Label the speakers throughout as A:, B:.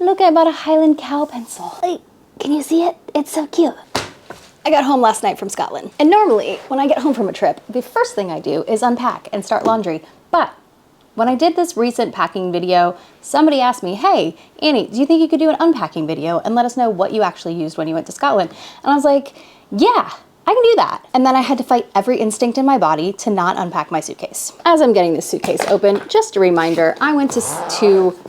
A: Look, I bought a Highland cow pencil. Like, can you see it? It's so cute. I got home last night from Scotland. And normally, when I get home from a trip, the first thing I do is unpack and start laundry. But when I did this recent packing video, somebody asked me, hey, Annie, do you think you could do an unpacking video and let us know what you actually used when you went to Scotland? And I was like, yeah, I can do that. And then I had to fight every instinct in my body to not unpack my suitcase. As I'm getting this suitcase open, just a reminder, I went to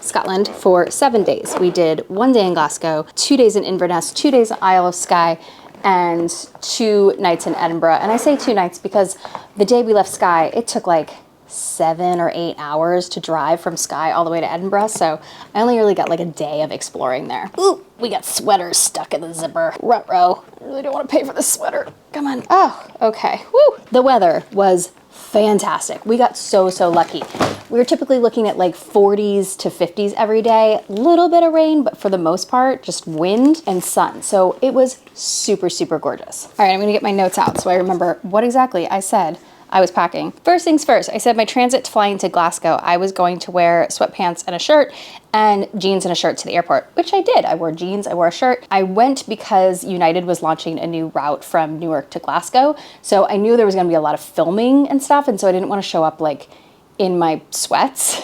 A: Scotland for 7 days. We did 1 day in Glasgow, 2 days in Inverness, 2 days in Isle of Skye, and 2 nights in Edinburgh. And I say 2 nights because the day we left Skye, it took like 7 or 8 hours to drive from Skye all the way to Edinburgh, so I only really got like a day of exploring there. Ooh, we got sweaters stuck in the zipper. Ruh-roh. I really don't want to pay for this sweater. Come on. Oh, okay. Woo. The weather was fantastic. We got so lucky. We were typically looking at like 40s to 50s every day. Little bit of rain, but for the most part, just wind and sun. So it was super gorgeous. All right, I'm gonna get my notes out so I remember what exactly I said I was packing. First things first, I said my transit to flying to Glasgow, I was going to wear sweatpants and a shirt and jeans and a shirt to the airport, which I did. I wore jeans, I wore a shirt. I went because United was launching a new route from Newark to Glasgow. So I knew there was gonna be a lot of filming and stuff. And so I didn't wanna show up like in my sweats.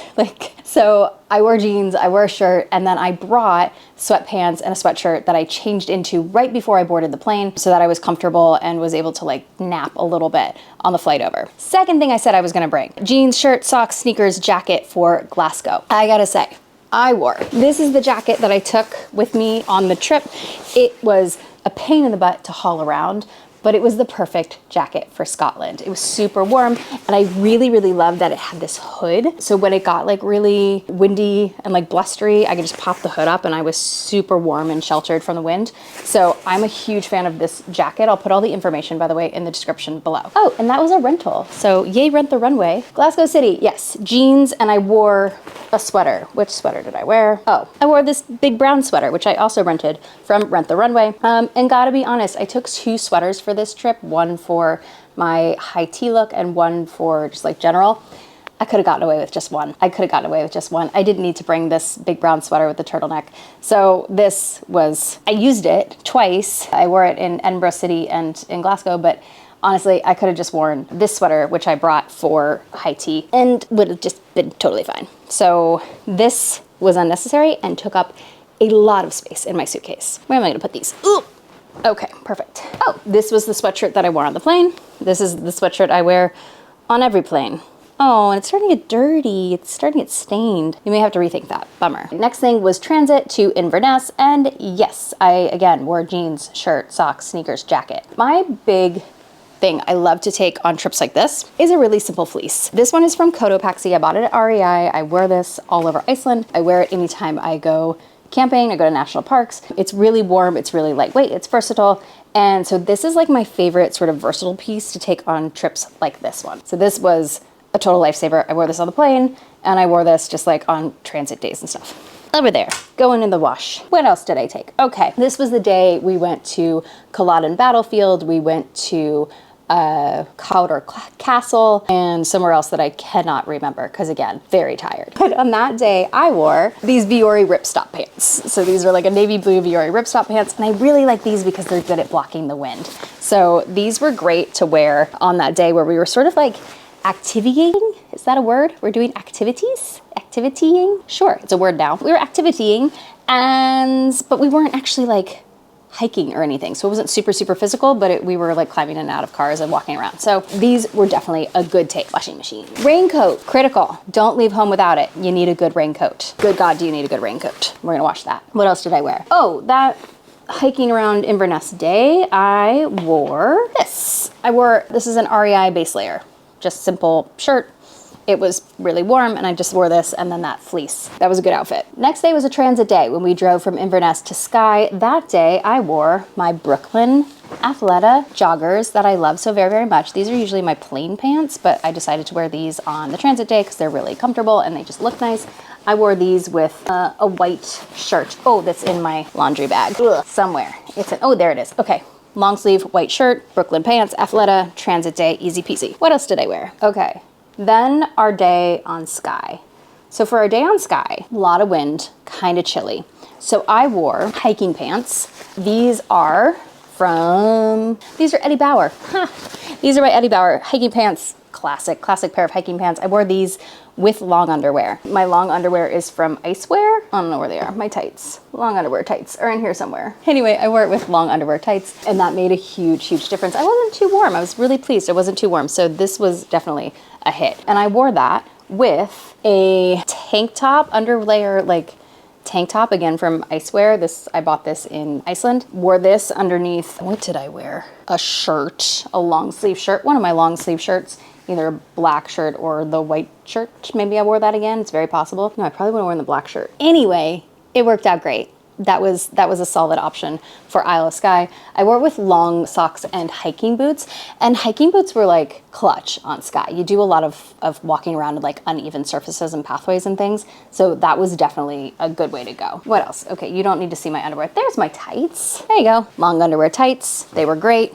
A: So I wore jeans, I wore a shirt, and then I brought sweatpants and a sweatshirt that I changed into right before I boarded the plane so that I was comfortable and was able to like nap a little bit on the flight over. Second thing I said I was gonna bring, jeans, shirt, socks, sneakers, jacket for Glasgow. I gotta say, I wore. This is the jacket that I took with me on the trip. It was a pain in the butt to haul around, but it was the perfect jacket for Scotland. It was super warm, and I really loved that it had this hood. So when it got like really windy and like blustery, I could just pop the hood up and I was super warm and sheltered from the wind. So I'm a huge fan of this jacket. I'll put all the information, by the way, in the description below. Oh, and that was a rental. So yay, Rent the Runway. Glasgow City, yes, jeans, and I wore a sweater. Which sweater did I wear? Oh, I wore this big brown sweater, which I also rented from Rent the Runway. And gotta be honest, I took 2 sweaters for this trip, one for my high tea look and one for just like general. I could have gotten away with just one. I didn't need to bring this big brown sweater with the turtleneck. So this was, I used it twice. I wore it in Edinburgh City and in Glasgow, but honestly, I could have just worn this sweater, which I brought for high tea, and would have just been totally fine. So this was unnecessary and took up a lot of space in my suitcase. Where am I gonna put these? Ooh. Okay, perfect. Oh, this was the sweatshirt that I wore on the plane. This is the sweatshirt I wear on every plane. Oh, and it's starting to get dirty. It's starting to get stained. You may have to rethink that. Bummer. Next thing was transit to Inverness. And yes, I, again, wore jeans, shirt, socks, sneakers, jacket. My big thing I love to take on trips like this is a really simple fleece. This one is from Cotopaxi. I bought it at REI. I wear this all over Iceland. I wear it anytime I go camping, I go to national parks. It's really warm, it's really lightweight, it's versatile. And so this is like my favorite sort of versatile piece to take on trips like this one. So this was a total lifesaver. I wore this on the plane and I wore this just like on transit days and stuff. Over there, going in the wash. What else did I take? Okay, this was the day we went to Culloden Battlefield. We went to Cawdor Castle and somewhere else that I cannot remember because again, very tired. But on that day I wore these Viore ripstop pants. So these are like a navy blue Viore ripstop pants, and I really like these because they're good at blocking the wind. So these were great to wear on that day where we were sort of like activitying. Is that a word? We're doing activities? Activitying? Sure, it's a word now. We were activitying, but we weren't actually like hiking or anything. So it wasn't super physical, but we were like climbing in and out of cars and walking around. So these were definitely a good take. Washing machine. Raincoat, critical. Don't leave home without it. You need a good raincoat. Good God, do you need a good raincoat? We're gonna wash that. What else did I wear? Oh, that hiking around Inverness day, I wore this. This is an REI base layer. Just simple shirt. It was really warm and I just wore this and then that fleece. That was a good outfit. Next day was a transit day when we drove from Inverness to Skye. That day I wore my Brooklyn Athleta joggers that I love so very much. These are usually my plain pants, but I decided to wear these on the transit day because they're really comfortable and they just look nice. I wore these with a white shirt. Oh, that's in my laundry bag. Ugh, somewhere. Oh, there it is. Okay. Long sleeve, white shirt, Brooklyn pants, Athleta, transit day, easy peasy. What else did I wear? Okay. Then our day on Skye. So for our day on Skye, a lot of wind, kind of chilly. So I wore hiking pants. These are Eddie Bauer. These are my Eddie Bauer hiking pants. Classic pair of hiking pants. I wore these with long underwear. My long underwear is from Icewear. I don't know where they are. My tights, long underwear tights are in here somewhere. Anyway, I wore it with long underwear tights and that made a huge difference. I wasn't too warm. I was really pleased. It wasn't too warm. So this was definitely a hit. And I wore that with a tank top, underlayer, like tank top, again from Icewear. I bought this in Iceland. Wore this underneath, what did I wear? A shirt, a long sleeve shirt, one of my long sleeve shirts, either a black shirt or the white shirt. Maybe I wore that again, it's very possible. No, I probably would have worn the black shirt. Anyway, it worked out great. That was a solid option for Isle of Skye. I wore it with long socks and hiking boots, and hiking boots were like clutch on Skye. You do a lot of walking around with like uneven surfaces and pathways and things, so that was definitely a good way to go. What else? Okay, you don't need to see my underwear. There's my tights. There you go. Long underwear tights. They were great.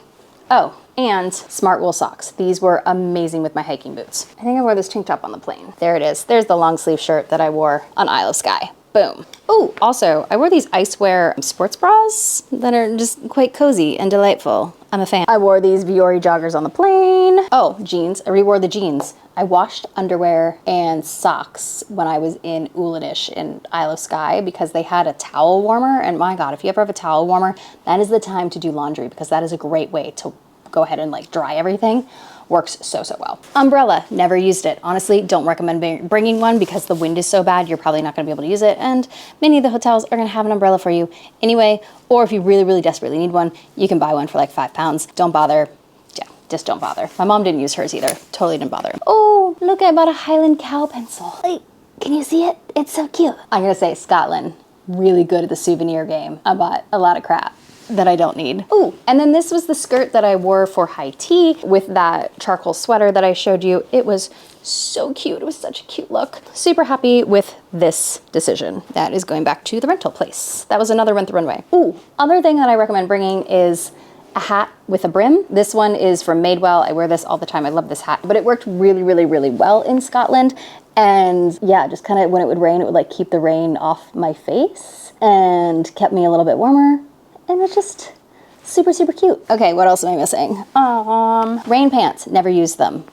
A: Oh, and smart wool socks. These were amazing with my hiking boots. I think I wore this tank top on the plane. There it is. There's the long sleeve shirt that I wore on Isle of Skye. Boom. Oh, also, I wore these Icewear sports bras that are just quite cozy and delightful. I'm a fan. I wore these Viore joggers on the plane. Oh, jeans. I rewore the jeans. I washed underwear and socks when I was in Ullinish in Isle of Skye because they had a towel warmer. And my God, if you ever have a towel warmer, that is the time to do laundry because that is a great way to go ahead and like dry everything. Works so well. Umbrella, never used it. Honestly, don't recommend bringing one because the wind is so bad, you're probably not gonna be able to use it. And many of the hotels are gonna have an umbrella for you anyway. Or if you really desperately need one, you can buy one for like £5. Don't bother. Yeah, just don't bother. My mom didn't use hers either. Totally didn't bother. Oh, look, I bought a Highland cow pencil. Like, can you see it? It's so cute. I'm gonna say Scotland, really good at the souvenir game. I bought a lot of crap that I don't need. Ooh, and then this was the skirt that I wore for high tea with that charcoal sweater that I showed you. It was so cute. It was such a cute look. Super happy with this decision. That is going back to the rental place. That was another Rent the Runway. Ooh, other thing that I recommend bringing is a hat with a brim. This one is from Madewell. I wear this all the time. I love this hat, but it worked really well in Scotland. And yeah, just kind of when it would rain, it would like keep the rain off my face and kept me a little bit warmer. And it's just super cute. Okay, what else am I missing? Rain pants, never used them.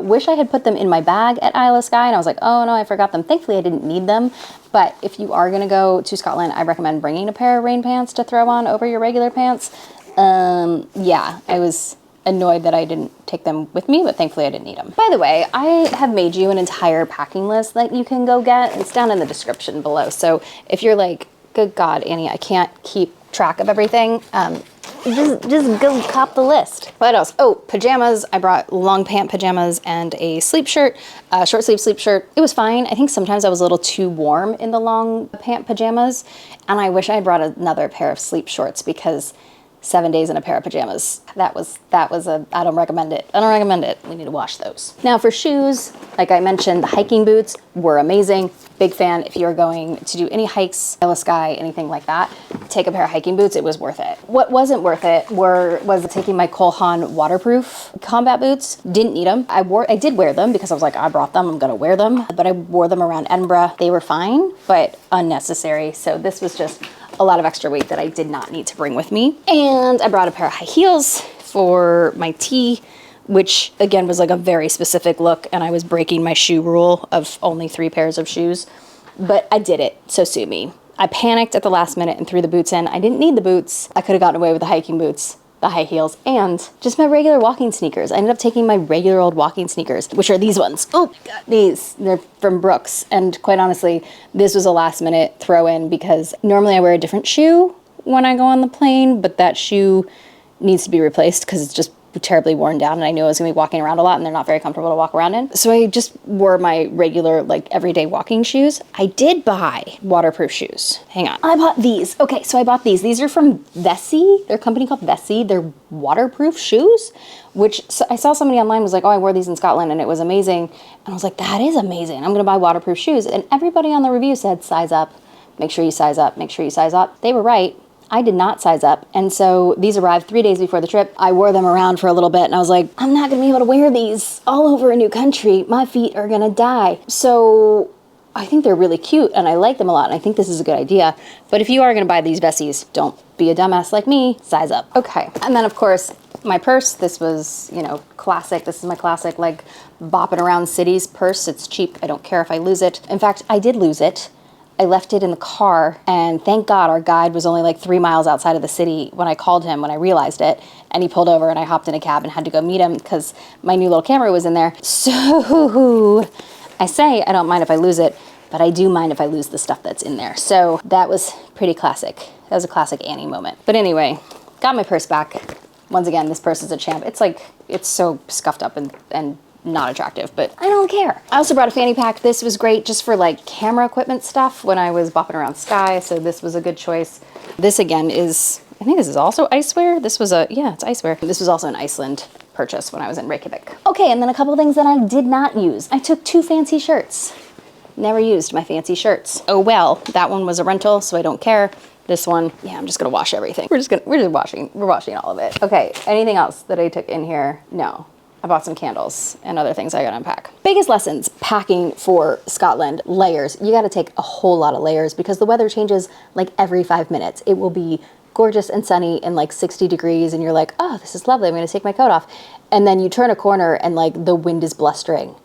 A: Wish I had put them in my bag at Isle of Skye and I was like, oh no, I forgot them. Thankfully I didn't need them. But if you are gonna go to Scotland, I recommend bringing a pair of rain pants to throw on over your regular pants. Yeah, I was annoyed that I didn't take them with me, but thankfully I didn't need them. By the way, I have made you an entire packing list that you can go get. It's down in the description below. So if you're like, good God, Annie, I can't keep track of everything, just go cop the list. What else? Oh, pajamas. I brought long pant pajamas and a sleep shirt, short sleeve sleep shirt. It was fine. I think sometimes I was a little too warm in the long pant pajamas, and I wish I had brought another pair of sleep shorts because 7 days in a pair of pajamas. That was I don't recommend it. I don't recommend it. We need to wash those. Now for shoes, like I mentioned, the hiking boots were amazing. Big fan. If you're going to do any hikes, Isle of Skye, anything like that, take a pair of hiking boots. It was worth it. What wasn't worth it was taking my Cole Haan waterproof combat boots. Didn't need them. I did wear them because I was like, I brought them, I'm gonna wear them. But I wore them around Edinburgh. They were fine, but unnecessary. So this was just a lot of extra weight that I did not need to bring with me. And I brought a pair of high heels for my tea, which again was like a very specific look, and I was breaking my shoe rule of only 3 pairs of shoes, but I did it, so sue me. I panicked at the last minute and threw the boots in. I didn't need the boots. I could have gotten away with the hiking boots, the high heels, and just my regular walking sneakers. I ended up taking my regular old walking sneakers, which are these ones. Oh my God, these, they're from Brooks. And quite honestly, this was a last minute throw in because normally I wear a different shoe when I go on the plane, but that shoe needs to be replaced because it's just terribly worn down, and I knew I was gonna be walking around a lot and they're not very comfortable to walk around in. So I just wore my regular, like, everyday walking shoes. I did buy waterproof shoes. Hang on. I bought these. Okay, so I bought these. These are from Vessi. They're a company called Vessi. They're waterproof shoes, which I saw somebody online was like, oh, I wore these in Scotland and it was amazing. And I was like, that is amazing. I'm gonna buy waterproof shoes. And everybody on the review said, size up, make sure you size up, make sure you size up. They were right. I did not size up, and so these arrived 3 days before the trip. I wore them around for a little bit, and I was like, I'm not gonna be able to wear these all over a new country. My feet are gonna die. So I think they're really cute and I like them a lot and I think this is a good idea. But if you are gonna buy these Vessies, don't be a dumbass like me, size up. Okay, and then of course, my purse, this was, you know, classic. This is my classic, like, bopping around cities purse. It's cheap, I don't care if I lose it. In fact, I did lose it. I left it in the car, and thank God our guide was only like 3 miles outside of the city when I called him, when I realized it, and he pulled over and I hopped in a cab and had to go meet him because my new little camera was in there. So I say I don't mind if I lose it, but I do mind if I lose the stuff that's in there. So that was pretty classic. That was a classic Annie moment. But anyway, got my purse back. Once again, this purse is a champ. It's like, it's so scuffed up and not attractive, but I don't care. I also brought a fanny pack. This was great just for like camera equipment stuff when I was bopping around Skye, so this was a good choice. This again is, I think this is also Icewear. This was yeah, it's Icewear. This was also an Iceland purchase when I was in Reykjavik. Okay, and then a couple of things that I did not use. I took 2 fancy shirts. Never used my fancy shirts. Oh well, that one was a rental, so I don't care. This one, yeah, I'm just gonna wash everything. We're washing all of it. Okay, anything else that I took in here? No. I bought some candles and other things I gotta unpack. Biggest lessons, packing for Scotland, layers. You gotta take a whole lot of layers because the weather changes like every 5 minutes. It will be gorgeous and sunny and like 60 degrees and you're like, oh, this is lovely, I'm gonna take my coat off. And then you turn a corner and like the wind is blustering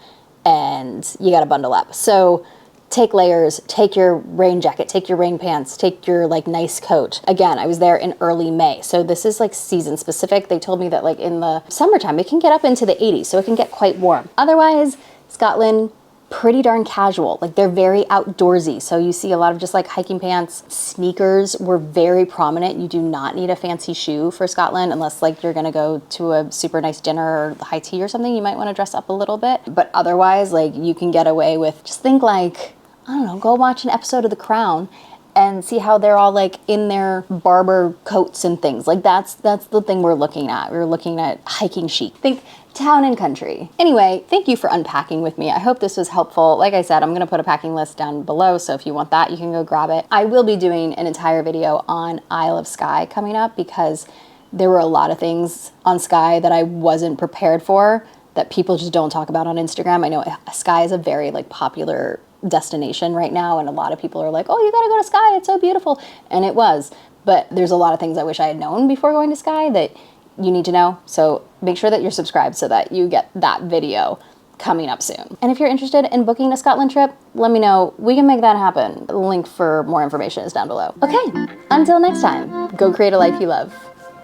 A: and you gotta bundle up. So take layers, take your rain jacket, take your rain pants, take your like nice coat. Again, I was there in early May, so this is like season specific. They told me that like in the summertime, it can get up into the 80s, so it can get quite warm. Otherwise, Scotland, pretty darn casual. Like they're very outdoorsy. So you see a lot of just like hiking pants. Sneakers were very prominent. You do not need a fancy shoe for Scotland unless like you're gonna go to a super nice dinner or high tea or something. You might wanna dress up a little bit. But otherwise, like you can get away with, just think like, I don't know, go watch an episode of The Crown and see how they're all like in their barber coats and things. Like that's the thing we're looking at. We're looking at hiking chic. Think town and country. Anyway, thank you for unpacking with me. I hope this was helpful. Like I said, I'm gonna put a packing list down below, so if you want that, you can go grab it. I will be doing an entire video on Isle of Skye coming up because there were a lot of things on Skye that I wasn't prepared for that people just don't talk about on Instagram. I know Skye is a very like popular destination right now and a lot of people are like, oh, you gotta go to Skye, it's so beautiful, and it was, but there's a lot of things I wish I had known before going to Skye that you need to know, so make sure that you're subscribed so that you get that video coming up soon. And if you're interested in booking a Scotland trip, let me know, we can make that happen. The link for more information is down below. Okay, until next time, go create a life you love.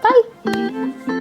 A: Bye.